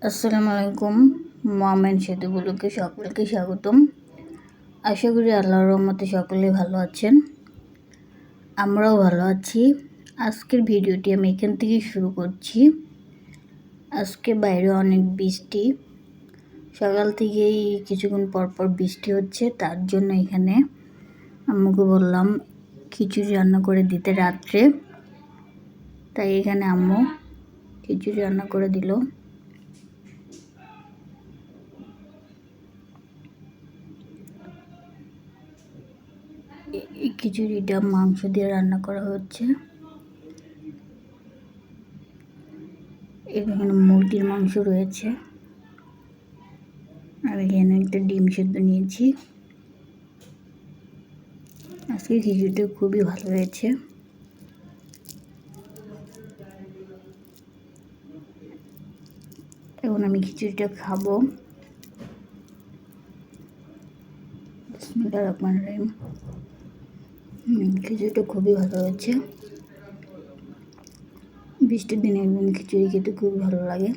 আসসালামু আলাইকুম। মোহামেন সেতু ব্লগে সকলকে স্বাগতম। আশা করি আল্লাহর রহমতে সকলেই ভালো আছেন, আমরাও ভালো আছি। আজকের ভিডিওটি আমি এখান থেকেই শুরু করছি। আজকে বাইরে অনেক বৃষ্টি, সকাল থেকেই কিছুক্ষণ পরপর বৃষ্টি হচ্ছে। তার জন্য এখানে আম্মুকে বললাম খিচুড়ি রান্না করে দিতে রাত্রে, তাই এখানে আম্মু খিচুড়ি রান্না করে দিল। এই খিচুড়িটা মাংস দিয়ে রান্না করা হচ্ছে। এখানে মুরগির মাংস রয়েছে, আর এখানে একটা ডিম সেদ্ধ নিয়েছি। আজকে খিচুড়িটা খুবই ভালো হয়েছে। এখন আমি খিচুড়িটা খাবো। বিসমিল্লাহির রহমানির রহিম। খিচুড়িটা খুবই ভালো হয়েছে। বৃষ্টির দিনে একদম খিচুড়ি খেতে খুবই ভালো লাগে।